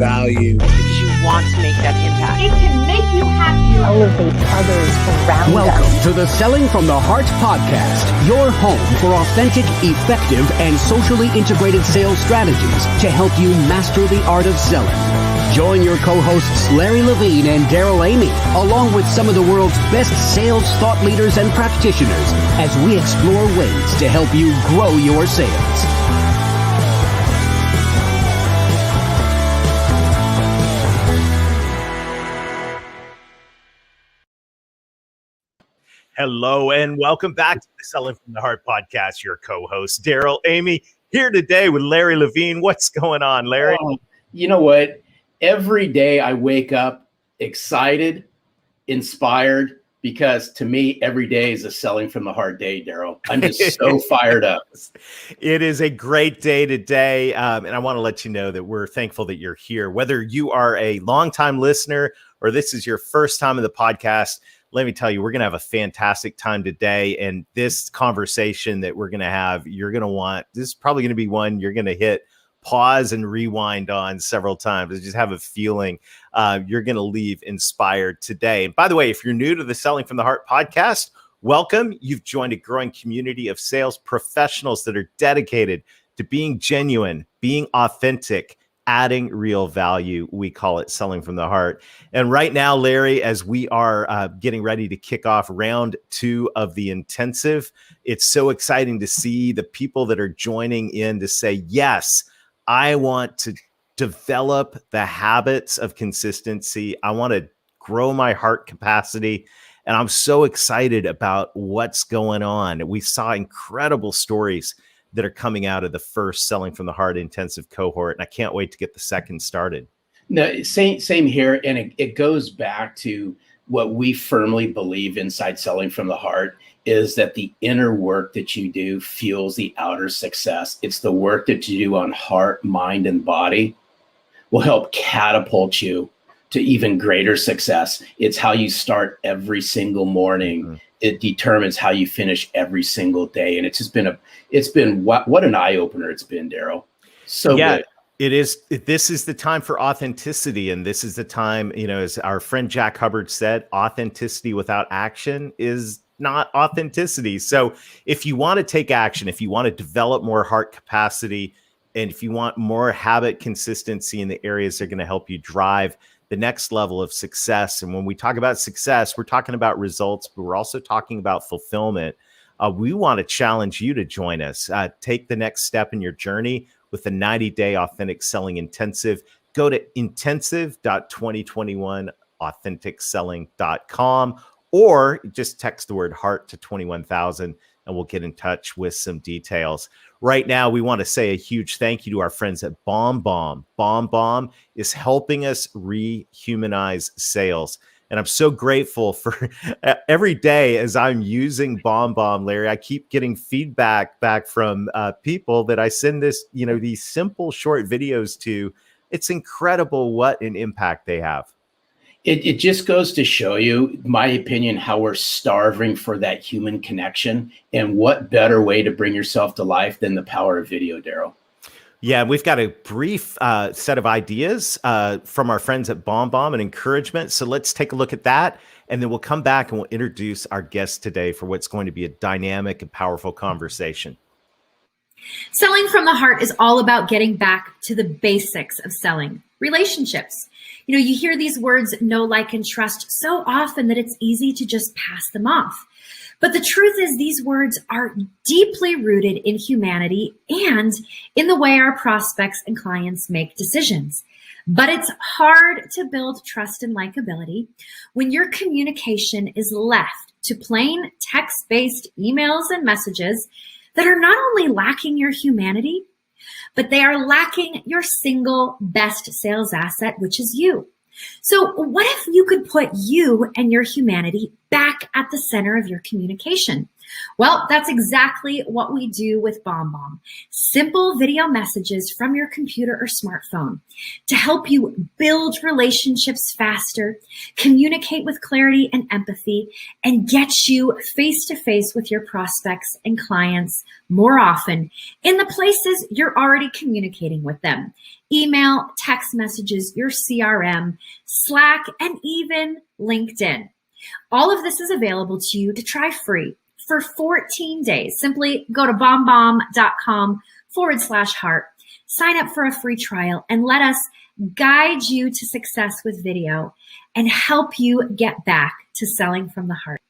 value. Because you want to make that impact. It can make you happy. Elevate others around Welcome us. to the Selling from the Heart podcast, your home for authentic, effective, and socially integrated sales strategies to help you master the art of selling. Join your co-hosts Larry Levine and Daryl Amy, along with some of the world's best sales thought leaders and practitioners, as we explore ways to help you grow your sales. Hello and welcome back to the Selling from the Heart podcast. Your co-host Daryl Amy here today with Larry Levine. What's going on, Larry? You know what? Every day I wake up excited, inspired, because to me, every day is a Selling from the Heart day, Daryl. I'm just so fired up. It is a great day today. And I want to let you know that we're thankful that you're here. Whether you are a longtime listener or this is your first time in the podcast, let me tell you, we're going to have a fantastic time today. And this conversation that we're going to have, you're going to want, this is probably going to be one you're going to hit pause and rewind on several times. I just have a feeling you're going to leave inspired today. And by the way, if you're new to the Selling from the Heart podcast, welcome. You've joined a growing community of sales professionals that are dedicated to being genuine, being authentic, adding real value. We call it Selling from the Heart. And right now, Larry, as we are getting ready to kick off round 2 of the intensive, it's so exciting to see the people that are joining in to say, yes, I want to develop the habits of consistency. I want to grow my heart capacity. And I'm so excited about what's going on. We saw incredible stories that are coming out of the first Selling from the Heart intensive cohort. And I can't wait to get the second started. No, same here. And it goes back to what we firmly believe inside Selling from the Heart is that the inner work that you do fuels the outer success. It's the work that you do on heart, mind, and body will help catapult you to even greater success. It's how you start every single morning. Mm-hmm. It determines how you finish every single day. And it's just been what an eye opener it's been, Daryl. So good. It is. This is the time for authenticity. And this is the time, as our friend Jack Hubbard said, authenticity without action is not authenticity. So if you want to take action, if you want to develop more heart capacity, and if you want more habit consistency in the areas that are going to help you drive the next level of success. And when we talk about success, we're talking about results, but we're also talking about fulfillment. We want to challenge you to join us. Take the next step in your journey with the 90-day authentic selling intensive. Go to intensive.2021authenticselling.com or just text the word heart to 21,000 and we'll get in touch with some details. Right now, we want to say a huge thank you to our friends at BombBomb. BombBomb is helping us rehumanize sales. And I'm so grateful for every day as I'm using BombBomb, Larry, I keep getting feedback back from people that I send these simple short videos to. It's incredible what an impact they have. It just goes to show you, my opinion, how we're starving for that human connection. And what better way to bring yourself to life than the power of video, Daryl? Yeah, we've got a brief set of ideas from our friends at BombBomb and encouragement. So let's take a look at that. And then we'll come back and we'll introduce our guest today for what's going to be a dynamic and powerful conversation. Selling from the Heart is all about getting back to the basics of selling, relationships. You hear these words, know, like, and trust so often that it's easy to just pass them off. But the truth is these words are deeply rooted in humanity and in the way our prospects and clients make decisions. But it's hard to build trust and likability when your communication is left to plain text-based emails and messages that are not only lacking your humanity, but they are lacking your single best sales asset, which is you. So what if you could put you and your humanity back at the center of your communication? Well, that's exactly what we do with BombBomb. Simple video messages from your computer or smartphone to help you build relationships faster, communicate with clarity and empathy, and get you face to face with your prospects and clients more often in the places you're already communicating with them. Email, text messages, your CRM, Slack, and even LinkedIn. All of this is available to you to try free for 14 days. Simply go to bombbomb.com/heart, sign up for a free trial, and let us guide you to success with video and help you get back to selling from the heart.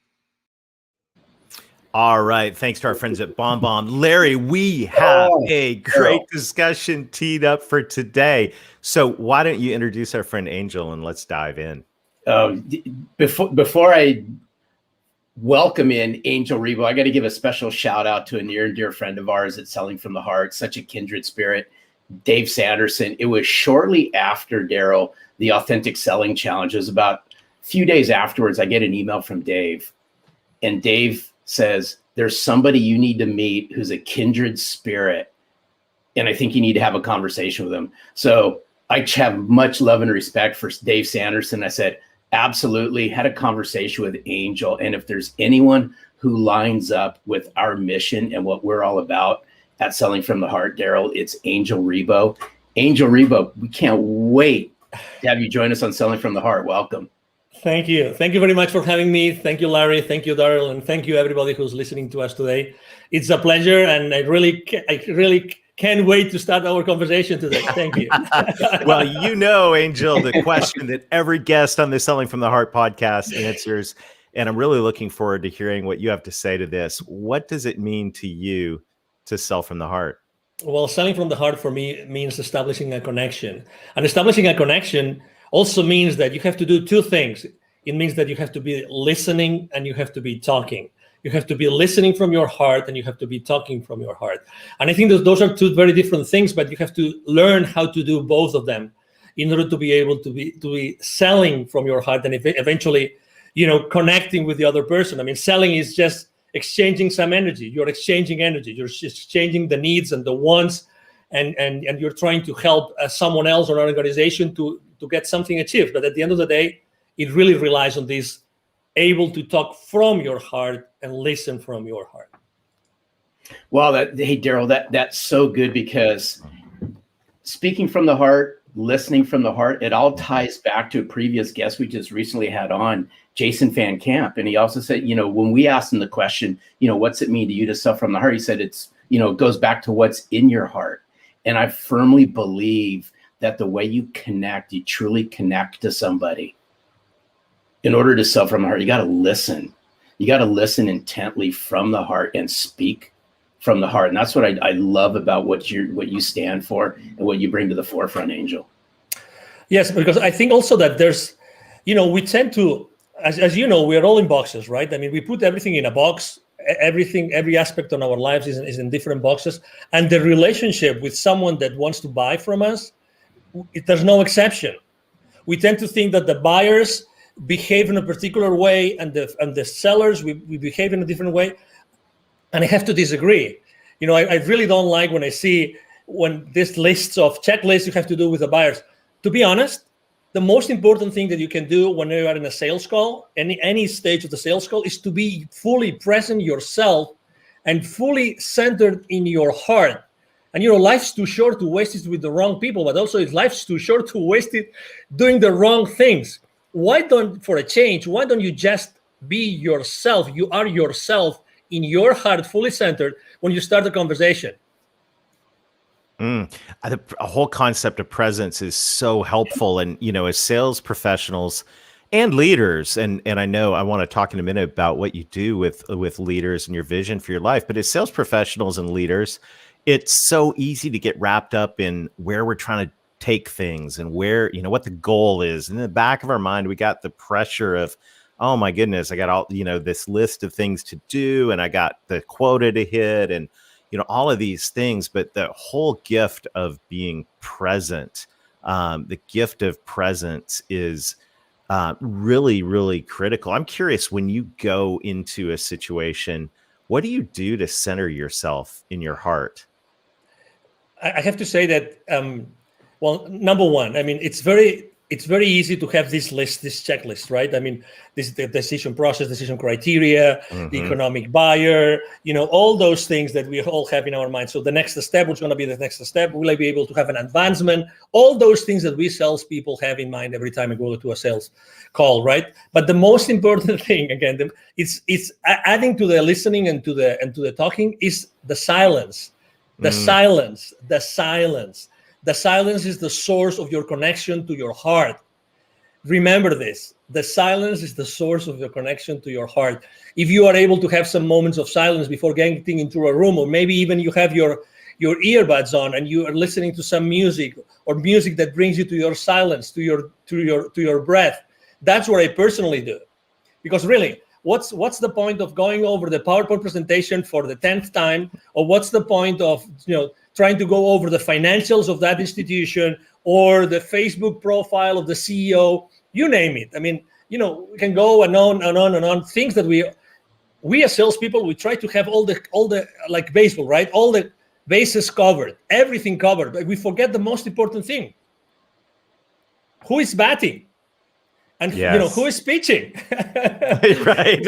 All right. Thanks to our friends at BombBomb. Larry, we have a great discussion teed up for today. So why don't you introduce our friend Angel and let's dive in. Before I welcome in Angel Ribo, I got to give a special shout out to a near and dear friend of ours at Selling from the Heart, such a kindred spirit, Dave Sanderson. It was shortly after, Daryl, the Authentic Selling Challenge. It was about a few days afterwards, I get an email from Dave, and Dave says, there's somebody you need to meet who's a kindred spirit, and I think you need to have a conversation with him. So I have much love and respect for Dave Sanderson. I said, absolutely. Had a conversation with Angel. And if there's anyone who lines up with our mission and what we're all about at Selling from the Heart, Daryl, it's Angel Ribo. Angel Ribo, we can't wait to have you join us on Selling from the Heart. Welcome. Thank you. Thank you very much for having me. Thank you, Larry. Thank you, Daryl. And thank you, everybody who's listening to us today. It's a pleasure. And I really can't wait to start our conversation today. Thank you. Well, Angel, the question that every guest on the Selling from the Heart podcast answers, and I'm really looking forward to hearing what you have to say to this. What does it mean to you to sell from the heart? Well, selling from the heart for me means establishing a connection. And establishing a connection also means that you have to do two things. It means that you have to be listening and you have to be talking. You have to be listening from your heart and you have to be talking from your heart. And I think that those are two very different things, but you have to learn how to do both of them in order to be able to be selling from your heart and eventually, connecting with the other person. I mean, selling is just exchanging some energy. You're exchanging energy. You're just exchanging the needs and the wants, and you're trying to help someone else or an organization to get something achieved. But at the end of the day, it really relies on this able to talk from your heart and listen from your heart. Well, hey, Daryl, that's so good, because speaking from the heart, listening from the heart, it all ties back to a previous guest we just recently had on, Jason Van Camp. And he also said, when we asked him the question, what's it mean to you to sell from the heart? He said, it goes back to what's in your heart. And I firmly believe that the way you connect, you truly connect to somebody. In order to sell from the heart, you got to listen. You got to listen intently from the heart and speak from the heart. And that's what I love about what you stand for and what you bring to the forefront, Angel. Yes, because I think also that there's, we tend to, as you know, we're all in boxes, right? I mean, we put everything in a box. Every aspect of our lives is in different boxes. And the relationship with someone that wants to buy from us, there's no exception. We tend to think that the buyers behave in a particular way and the sellers, we behave in a different way. And I have to disagree. I really don't like when I see this lists of checklists you have to do with the buyers. To be honest, the most important thing that you can do when you are in a sales call, any stage of the sales call, is to be fully present yourself and fully centered in your heart. And life's too short to waste it with the wrong people, but also life's too short to waste it doing the wrong things. For a change, why don't you just be yourself? You are yourself in your heart, fully centered when you start the conversation. A whole concept of presence is so helpful. And, as sales professionals and leaders, and I know I want to talk in a minute about what you do with leaders and your vision for your life, but as sales professionals and leaders, it's so easy to get wrapped up in where we're trying to take things and where, what the goal is. And in the back of our mind, we got the pressure of, oh my goodness, I got all, this list of things to do, and I got the quota to hit, and, all of these things. But the whole gift of being present, the gift of presence is really, really critical. I'm curious, when you go into a situation, What do you do to center yourself in your heart? I have to say that, well, number one, I mean, it's very easy to have this checklist, right? I mean, the decision process, decision criteria, the economic buyer, all those things that we all have in our mind. So the next step, what's going to be the next step? Will I be able to have an advancement? All those things that we salespeople have in mind every time we go to a sales call, right? But the most important thing, again, it's adding to the listening and to the talking is the silence. The silence. The silence is the source of your connection to your heart. Remember this. The silence is the source of your connection to your heart. If you are able to have some moments of silence before getting into a room, or maybe even you have your earbuds on and you are listening to some music, or music that brings you to your silence, to your breath, that's what I personally do. Because really, what's the point of going over the PowerPoint presentation for the 10th time, or what's the point of trying to go over the financials of that institution or the Facebook profile of the CEO, you name it. I mean, we can go and on and on and on. Things that we as salespeople, we try to have all the like baseball, right? All the bases covered, everything covered, but we forget the most important thing. Who is batting? And who is pitching? Right.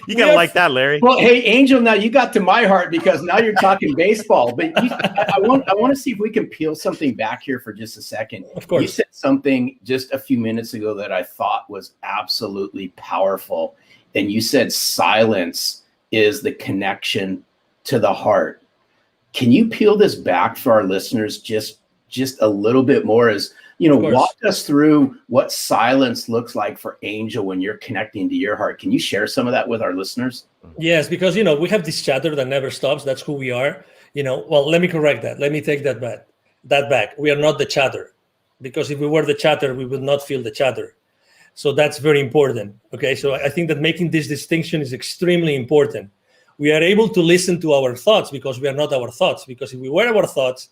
You gotta like that, Larry. Well, hey, Angel, now you got to my heart because now you're talking baseball. But I want to see if we can peel something back here for just a second. Of course. You said something just a few minutes ago that I thought was absolutely powerful. And you said silence is the connection to the heart. Can you peel this back for our listeners just a little bit more? As walk us through what silence looks like for Angel when you're connecting to your heart. Can you share some of that with our listeners? Yes, because, we have this chatter that never stops. That's who we are. Well, let me correct that. Let me take that back. We are not the chatter, because if we were the chatter, we would not feel the chatter. So that's very important. Okay. So I think that making this distinction is extremely important. We are able to listen to our thoughts because we are not our thoughts, because if we were our thoughts,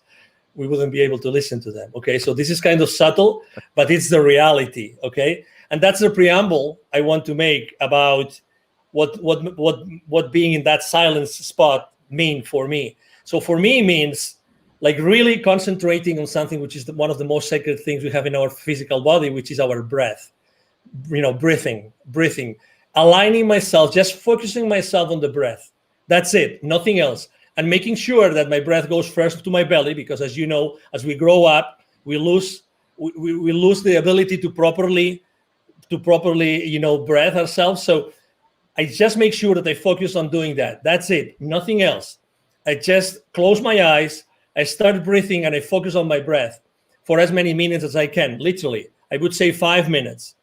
we wouldn't be able to listen to them. Okay, so this is kind of subtle, but it's the reality. Okay, and that's the preamble I want to make about what being in that silence spot mean for me. So for me, it means like really concentrating on something which is one of the most sacred things we have in our physical body, which is our breath. Breathing, aligning myself, just focusing myself on the breath. That's it, nothing else. And making sure that my breath goes first to my belly, because as you know, as we grow up, we lose the ability to properly breathe ourselves. So I just make sure that I focus on doing that. That's it, nothing else. I just close my eyes, I start breathing, and I focus on my breath for as many minutes as I can. Literally, I would say 5 minutes.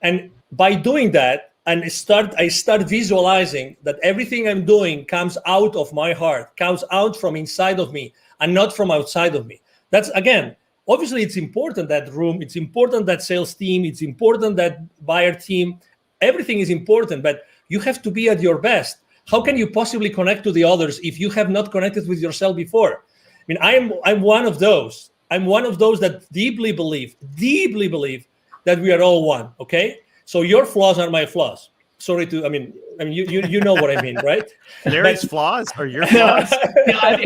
And by doing that, and I start visualizing that everything I'm doing comes out of my heart, comes out from inside of me and not from outside of me. That's, again, obviously it's important, that room, it's important, that sales team, it's important, that buyer team, everything is important, but you have to be at your best. How can you possibly connect to the others if you have not connected with yourself before? I mean, I'm one of those. I'm one of those that deeply believe that we are all one, okay? So your flaws are my flaws. Sorry to, you know what I mean, right? Larry's flaws are your flaws? Hey, I'm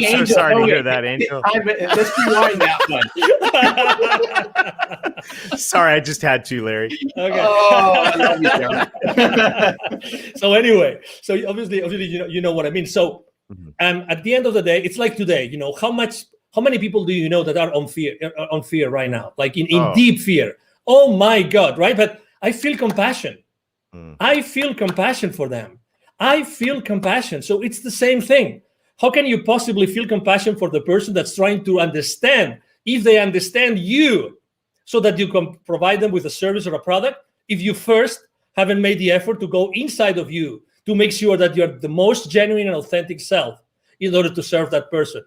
Angel, so sorry to hear that, Angel. Let's rewind that one. Sorry, I just had to, Larry. Okay. Oh, I love you, John. So anyway, so obviously, you know what I mean. So, at the end of the day, it's like today. How many people do you know that are on fear right now, like in deep fear? Oh my God, right? But I feel compassion. I feel compassion for them. I feel compassion. So it's the same thing. How can you possibly feel compassion for the person that's trying to understand, if they understand you, so that you can provide them with a service or a product, if you first haven't made the effort to go inside of you to make sure that you're the most genuine and authentic self in order to serve that person?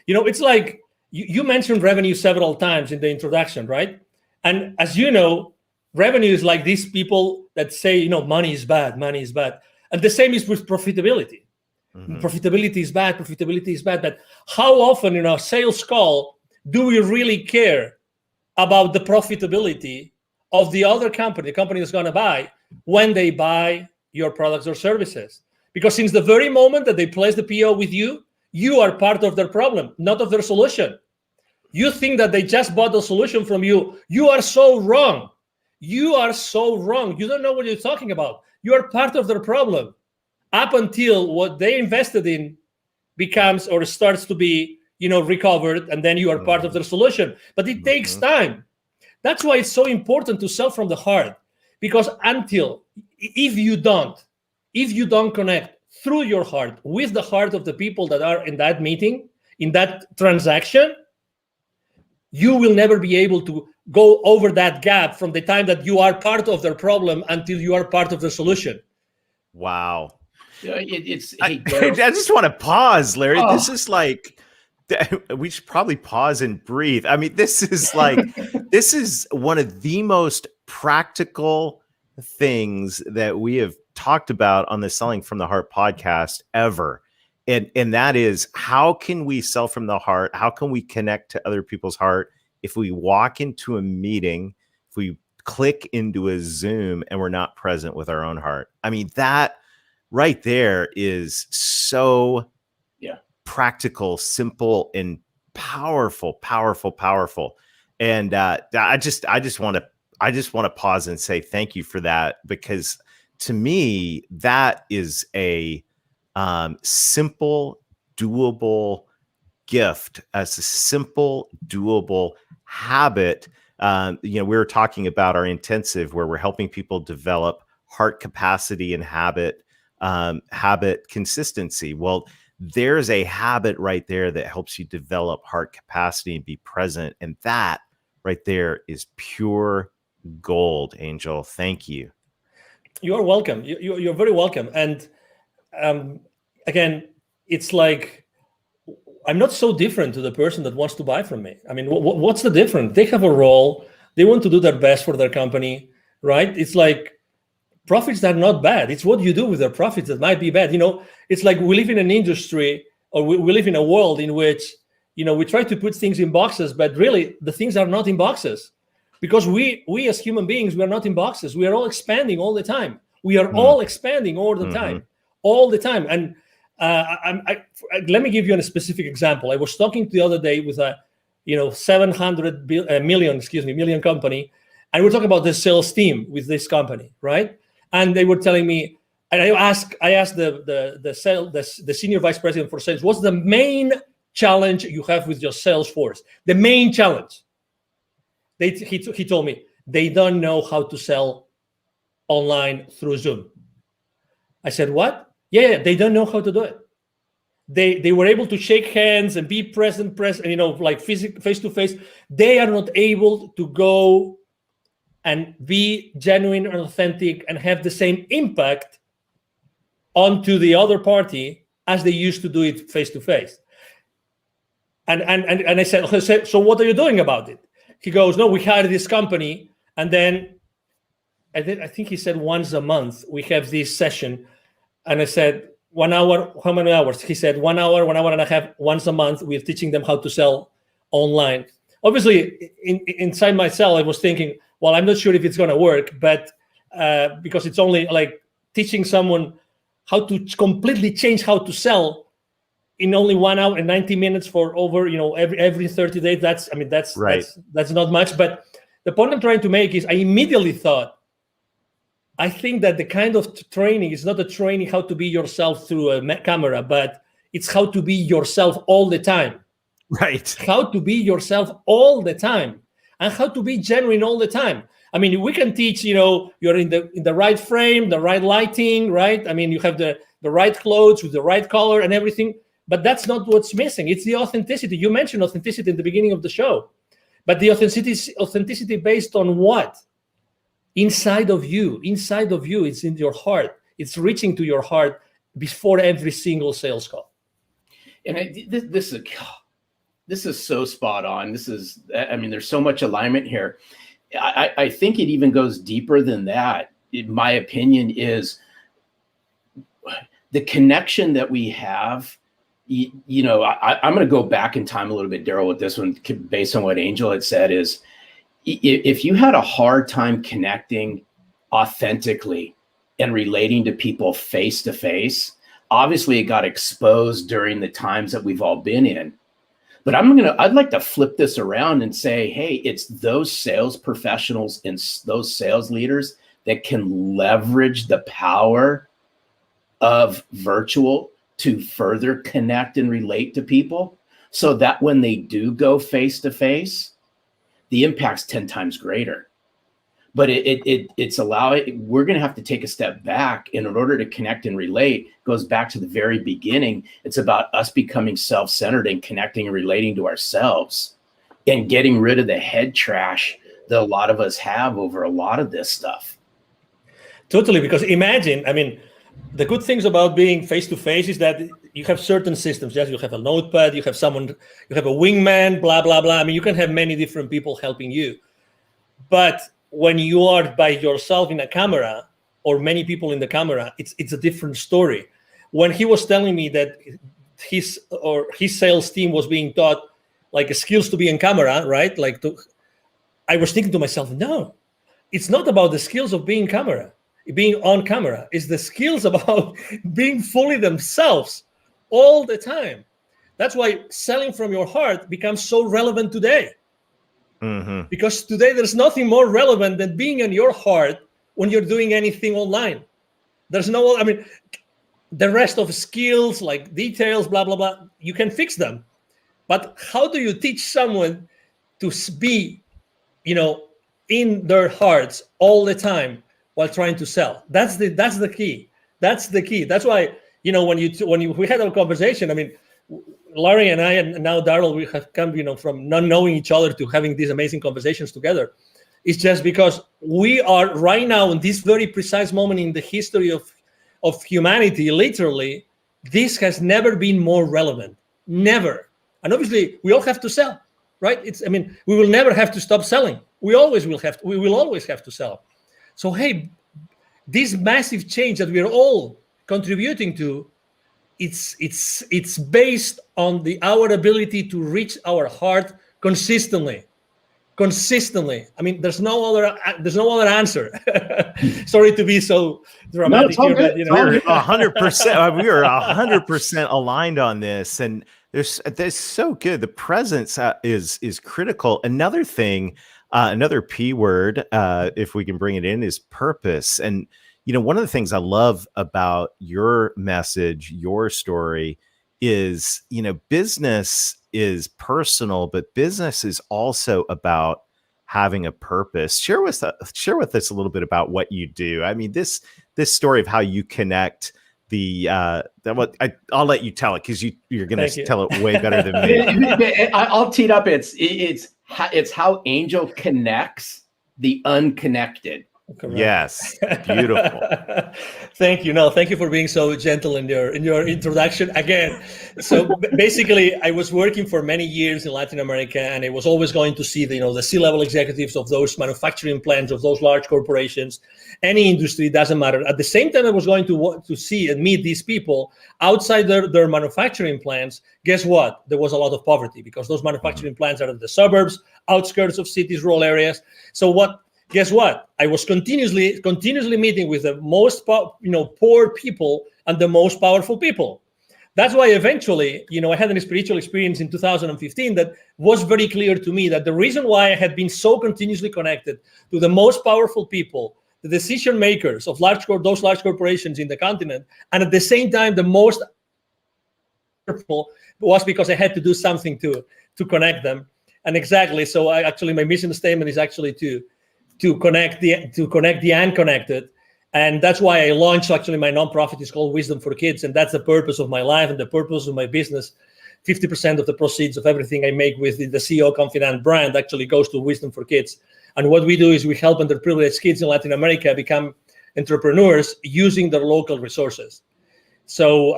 It's like you mentioned revenue several times in the introduction, right? And as you know, revenue is like these people that say, money is bad. And the same is with profitability. Profitability is bad. But how often in our sales call do we really care about the profitability of the other company, the company that's going to buy, when they buy your products or services. Because since the very moment that they place the PO with you, you are part of their problem, not of their solution. You think that they just bought the solution from you. You are so wrong. You are so wrong. You don't know what you're talking about. You are part of their problem up until what they invested in becomes or starts to be, recovered, and then you are part of their solution. But it takes time. That's why it's so important to sell from the heart, because if you don't connect through your heart with the heart of the people that are in that meeting, in that transaction, you will never be able to go over that gap from the time that you are part of their problem until you are part of the solution. Wow. I just want to pause, Larry. This is like, we should probably pause and breathe. I mean, this is like, this is one of the most practical things that we have talked about on the Selling from the Heart podcast ever. And that is, how can we sell from the heart? How can we connect to other people's heart if we walk into a meeting, if we click into a Zoom and we're not present with our own heart? I mean, that right there is so practical, simple, and powerful. And I just want to pause and say thank you for that, because to me, that is a simple, doable gift, as a simple, doable habit. We were talking about our intensive, where we're helping people develop heart capacity and habit consistency. Well, there's a habit right there that helps you develop heart capacity and be present. And that right there is pure gold, Angel. Thank you. You're welcome. You're very welcome. And again, it's like, I'm not so different to the person that wants to buy from me. I mean, what's the difference? They have a role. They want to do their best for their company, right? It's like, profits are not bad. It's what you do with their profits that might be bad. It's like we live in an industry, or we live in a world in which, we try to put things in boxes, but really the things are not in boxes, because we as human beings, we are not in boxes. We are all expanding all the time. We are all expanding all the time. And let me give you a specific example. I was talking the other day with a 700 million company, and we're talking about the sales team with this company, right? And they were telling me, and I asked the senior vice president for sales, what's the main challenge you have with your sales force? The main challenge. He told me they don't know how to sell online through Zoom. I said, what? Yeah, they don't know how to do it. They were able to shake hands and be present, like face to face. They are not able to go and be genuine and authentic and have the same impact onto the other party as they used to do it face to face. And I said, so what are you doing about it? He goes, no, we hired this company, and then I think he said once a month we have this session. And I said, 1 hour, how many hours? He said 1 hour, 1 hour and a half, once a month. We're teaching them how to sell online. Obviously, inside myself, I was thinking, well, I'm not sure if it's going to work, but because it's only like teaching someone how to completely change how to sell in only 1 hour and 90 minutes for over, every 30 days. That's right. That's not much. But the point I'm trying to make is I immediately thought, I think that the kind of training is not a training how to be yourself through a camera, but it's how to be yourself all the time. Right. How to be yourself all the time, and how to be genuine all the time. I mean, we can teach, you're in the right frame, the right lighting, right? I mean, you have the right clothes with the right color and everything, but that's not what's missing. It's the authenticity. You mentioned authenticity in the beginning of the show, but the authenticity based on what? Inside of you, it's in your heart. It's reaching to your heart before every single sales call. And this is so spot on. There's so much alignment here. I think it even goes deeper than that. In my opinion, is the connection that we have. I'm going to go back in time a little bit, Daryl, with this one, based on what Angel had said, is if you had a hard time connecting authentically and relating to people face to face. Obviously, it got exposed during the times that we've all been in. But I'd like to flip this around and say, hey, it's those sales professionals and those sales leaders that can leverage the power of virtual to further connect and relate to people, so that when they do go face to face, the impact's 10 times greater. But we're going to have to take a step back. And in order to connect and relate, goes back to the very beginning. It's about us becoming self-centered and connecting and relating to ourselves and getting rid of the head trash that a lot of us have over a lot of this stuff. Totally, because imagine, I mean, the good things about being face-to-face is that you have certain systems. Yes, you have a notepad, you have someone, you have a wingman, blah, blah, blah. I mean, you can have many different people helping you. But when you are by yourself in a camera or many people in the camera, it's a different story. When he was telling me that his sales team was being taught like skills to be in camera, right? I was thinking to myself, no, it's not about the skills of being on camera. It's the skills about being fully themselves all the time. That's why selling from your heart becomes so relevant today. Mm-hmm. Because today there's nothing more relevant than being in your heart when you're doing anything online. There's the rest of skills like details, blah, blah, blah, you can fix them. But how do you teach someone to be, in their hearts all the time while trying to sell? That's the key. That's the key. That's why, when we had our conversation, I mean, Larry and I, and now Daryl, we have come, from not knowing each other to having these amazing conversations together. It's just because we are right now in this very precise moment in the history of humanity, literally, this has never been more relevant. Never. And obviously, we all have to sell, right? We will never have to stop selling. We will always have to sell. So, hey, this massive change that we are all contributing to, it's based on our ability to reach our heart consistently. I mean, there's no other answer. Sorry to be so dramatic here, but we're 100%. We are 100% aligned on this, and there's so good. The presence is critical. Another thing, another P word, if we can bring it in, is purpose. And one of the things I love about your message, your story, is, business is personal, but business is also about having a purpose. Share with us a little bit about what you do. I mean, this story of how you connect I'll let you tell it, because you're going to tell it way better than me. I'll tee it up. It's how Angel connects the unconnected. Correct. Yes, beautiful. Thank you. No, thank you for being so gentle in your introduction again. So basically, I was working for many years in Latin America, and I was always going to see the C-level executives of those manufacturing plants, of those large corporations, any industry, doesn't matter. At the same time, I was going to see and meet these people outside their manufacturing plants. Guess what? There was a lot of poverty, because those manufacturing plants are in the suburbs, outskirts of cities, rural areas. So guess what? I was continuously meeting with the most poor people and the most powerful people. That's why eventually, I had a spiritual experience in 2015 that was very clear to me that the reason why I had been so continuously connected to the most powerful people, the decision makers of those large corporations in the continent, and at the same time the most powerful, was because I had to do something to connect them. And exactly, so my mission statement is actually to connect the unconnected. And that's why I launched my nonprofit. Is called Wisdom for Kids. And that's the purpose of my life and the purpose of my business. 50% of the proceeds of everything I make with the CEO Confidant brand actually goes to Wisdom for Kids. And what we do is we help underprivileged kids in Latin America become entrepreneurs using their local resources. So,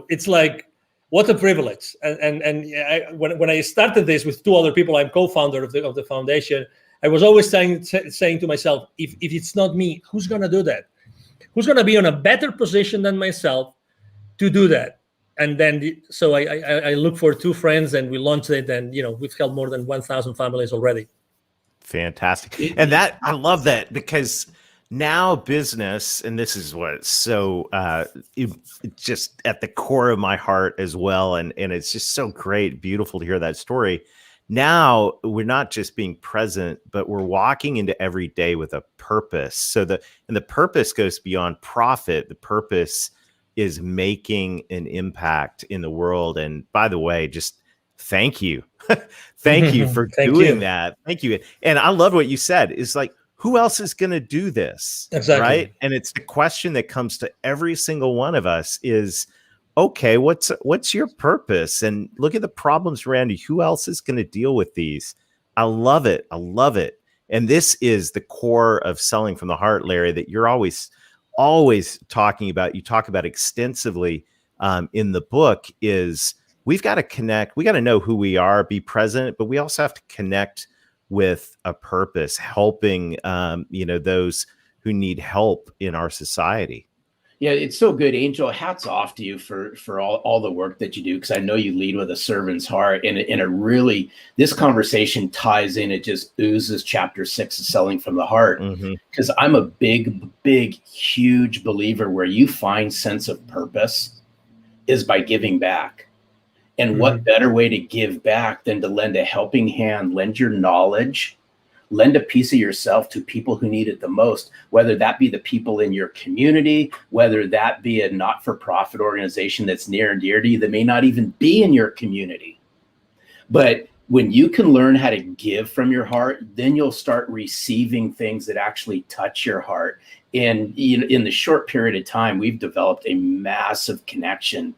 it's like, what a privilege. When I started this with two other people, I'm co-founder of the foundation. I was always saying to myself, if it's not me, who's going to do that? Who's going to be in a better position than myself to do that? And then, so I look for two friends, and we launched it, and we've helped more than 1,000 families already. Fantastic. And I love that, because now business, and this is what's so it's just at the core of my heart as well, and it's just so great, beautiful to hear that story. Now we're not just being present, but we're walking into every day with a purpose. So the purpose goes beyond profit. The purpose is making an impact in the world. And by the way, just thank you. Thank you for doing that. Thank you. And I love what you said. Is like, who else is going to do this? Exactly. Right. And it's the question that comes to every single one of us is, okay, what's your purpose? And look at the problems around you. Who else is going to deal with these? I love it. I love it. And this is the core of Selling from the Heart, Larry, that you're always talking about. You talk about extensively in the book is we've got to connect. We got to know who we are, be present, but we also have to connect with a purpose, helping, those who need help in our society. Yeah, it's so good, Angel. Hats off to you for all the work that you do, because I know you lead with a servant's heart, and it really, this conversation ties in. It just oozes chapter 6 of Selling from the Heart, because I'm a big, huge believer where you find sense of purpose is by giving back. And what better way to give back than to lend a helping hand, lend your knowledge, lend a piece of yourself to people who need it the most, whether that be the people in your community, whether that be a not-for-profit organization that's near and dear to you that may not even be in your community. But when you can learn how to give from your heart, then you'll start receiving things that actually touch your heart. And in the short period of time, we've developed a massive connection,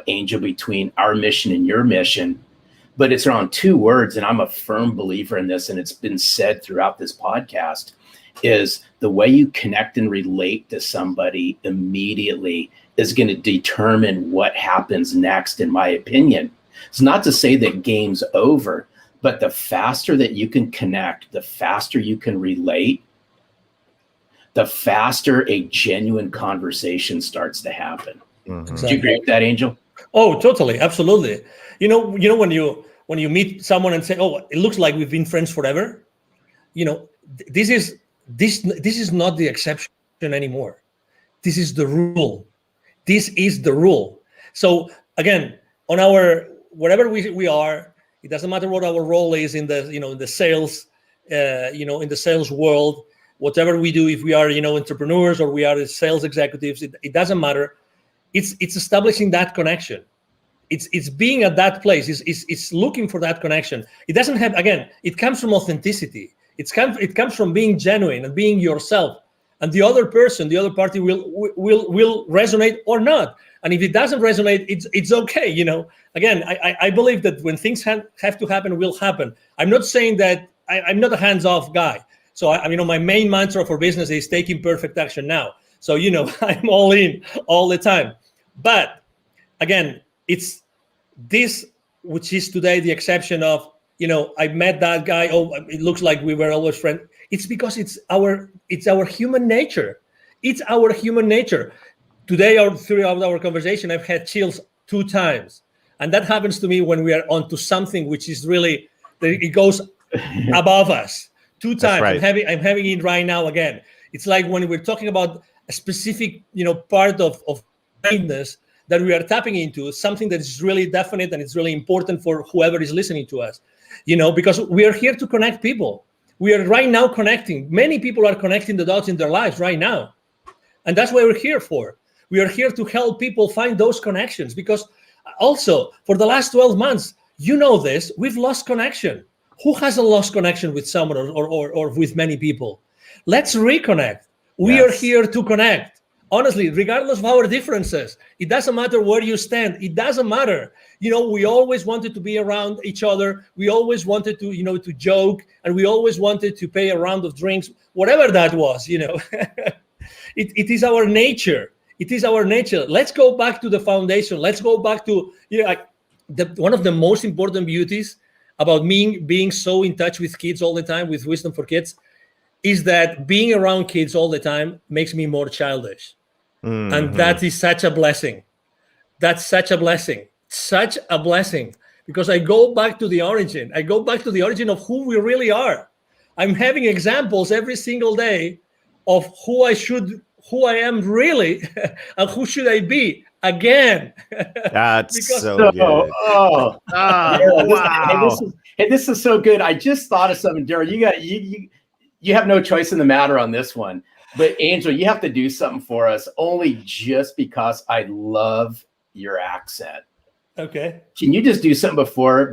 Angel, between our mission and your mission. But it's around 2 words, and I'm a firm believer in this, and it's been said throughout this podcast, is the way you connect and relate to somebody immediately is going to determine what happens next, in my opinion. It's not to say that game's over, but the faster that you can connect, the faster you can relate, the faster a genuine conversation starts to happen. Exactly. Do you agree with that, Angel? Oh, totally. Absolutely. When you meet someone and say, oh, it looks like we've been friends forever. This is not the exception anymore. This is the rule. This is the rule. So again, on wherever we are, it doesn't matter what our role is in the sales, in the sales world, whatever we do, if we are, entrepreneurs or we are sales executives, it doesn't matter. It's establishing that connection. It's being at that place. It's looking for that connection. It doesn't have, again, it comes from authenticity. It comes from being genuine and being yourself. And the other person, the other party will resonate or not. And if it doesn't resonate, it's okay. Again, I believe that when things have to happen, will happen. I'm not saying that I'm not a hands-off guy. So my main mantra for business is taking perfect action now. So, I'm all in all the time. But again, it's this, which is today the exception of, I met that guy. Oh, it looks like we were always friends. It's because it's our human nature. It's our human nature. Today, or throughout our conversation, I've had chills 2 times. And that happens to me when we are onto something which is really, it goes above us. 2 times. Right. I'm having it right now again. It's like when we're talking about a specific, part of kindness that we are tapping into, something that is really definite and it's really important for whoever is listening to us, because we are here to connect people. We are right now connecting. Many people are connecting the dots in their lives right now. And that's what we're here for. We are here to help people find those connections, because also for the last 12 months, this, we've lost connection. Who hasn't lost connection with someone or with many people? Let's reconnect. We are here to connect. Honestly, regardless of our differences, it doesn't matter where you stand. It doesn't matter. We always wanted to be around each other. We always wanted to, to joke, and we always wanted to pay a round of drinks, whatever that was, It is our nature. It is our nature. Let's go back to the foundation. Let's go back to, one of the most important beauties about me being so in touch with kids all the time, with Wisdom for Kids, is that being around kids all the time makes me more childish. Mm-hmm. And that is such a blessing. That's such a blessing. Such a blessing. Because I go back to the origin. I go back to the origin of who we really are. I'm having examples every single day of who I am really, and who should I be again. That's Because- so good. Oh, Daryl, Wow. this is so good. I just thought of something, Daryl. You have no choice in the matter on this one. But Angel, you have to do something for us, only just because I love your accent. Okay. Can you just do something before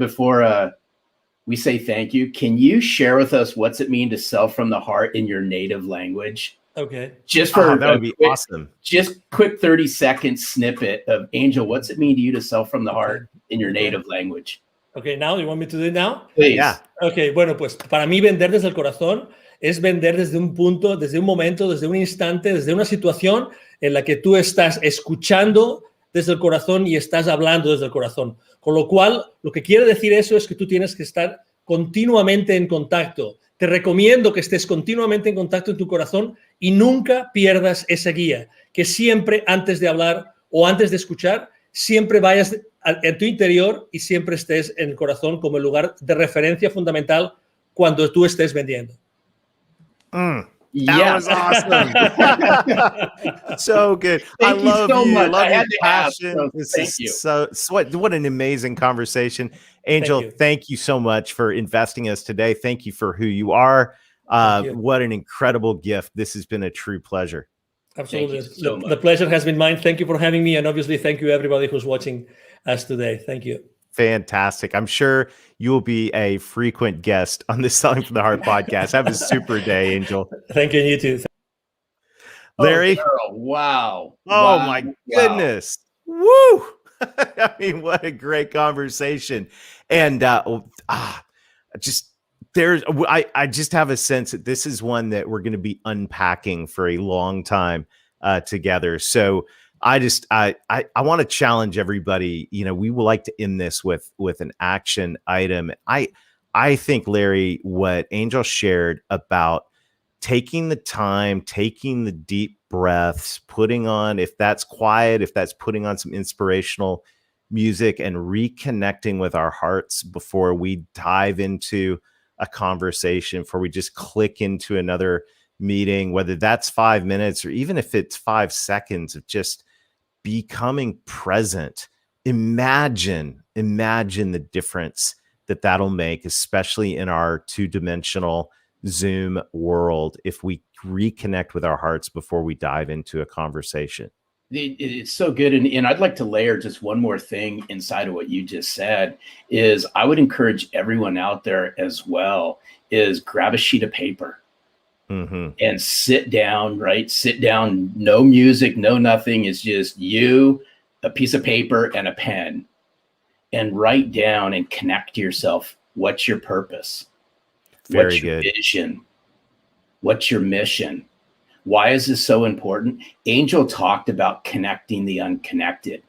we say thank you? Can you share with us what's it mean to sell from the heart in your native language? Okay. Just for That would be awesome. Just quick 30-second snippet of Angel. What's it mean to you to sell from the heart in your Okay. native language? Okay, now you want me to do it now? Please. Yeah. Ok, bueno, pues para mí vender desde el corazón es vender desde un punto, desde un momento, desde un instante, desde una situación en la que tú estás escuchando desde el corazón y estás hablando desde el corazón. Con lo cual, lo que quiere decir eso es que tú tienes que estar continuamente en contacto. Te recomiendo que estés continuamente en contacto en tu corazón y nunca pierdas esa guía. Que siempre antes de hablar o antes de escuchar, siempre vayas en tu interior y siempre estés en el corazón como el lugar de referencia fundamental cuando tú estés vendiendo. That Yes. was awesome. So good. Thank I you love so you. much. Love I your had to ask, passion. so This thank is you. so what an amazing conversation. Angel, you. thank you so much for investing us today. Thank you for who you are. Thank you. What an incredible gift. This has been a true pleasure. Absolutely. Thank you so much. The pleasure has been mine. Thank you for having me. And obviously, thank you everybody who's watching us today. Thank you. Fantastic. I'm sure you will be a frequent guest on the Selling from the Heart podcast. Have a super day, Angel. Thank you, and you too. Larry. Oh, Daryl, wow. Oh Wow. my Wow. goodness. Woo. I mean, what a great conversation. And just there's I just have a sense that this is one that we're going to be unpacking for a long time together. So I want to challenge everybody. You know, we would like to end this with an action item. I think, Larry, what Angel shared about taking the time, taking the deep breaths, putting on, if that's quiet, if that's putting on some inspirational music and reconnecting with our hearts before we dive into a conversation, before we just click into another meeting, whether that's 5 minutes or even if it's 5 seconds of just becoming present. Imagine the difference that'll make, especially in our two-dimensional Zoom world, if we reconnect with our hearts before we dive into a conversation. It's so good. And I'd like to layer just one more thing inside of what you just said is I would encourage everyone out there as well is grab a sheet of paper and sit down, right? Sit down, no music, no nothing. It's just you, a piece of paper and a pen, and write down and connect to yourself. What's your purpose? What's your vision? What's your mission? Why is this so important? Angel talked about connecting the unconnected.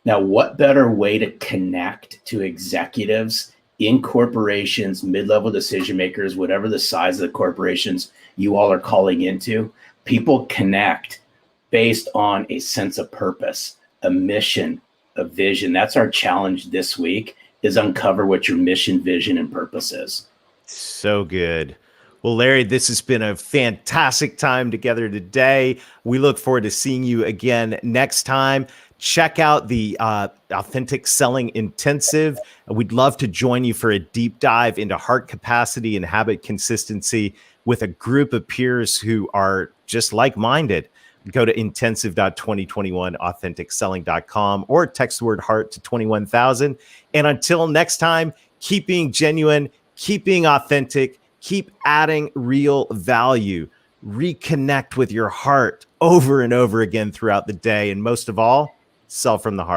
Now, what better way to connect to executives in corporations, mid-level decision makers, whatever the size of the corporations you all are calling into? People connect based on a sense of purpose, a mission, a vision. That's our challenge this week, is uncover what your mission, vision, and purpose is. So good. Well, Larry, this has been a fantastic time together today. We look forward to seeing you again next time. Check out the Authentic Selling Intensive. We'd love to join you for a deep dive into heart capacity and habit consistency with a group of peers who are just like-minded. Go to intensive.2021authenticselling.com or text the word heart to 21,000. And until next time, keep being genuine, keep being authentic, keep adding real value. Reconnect with your heart over and over again throughout the day. And most of all, sell from the heart.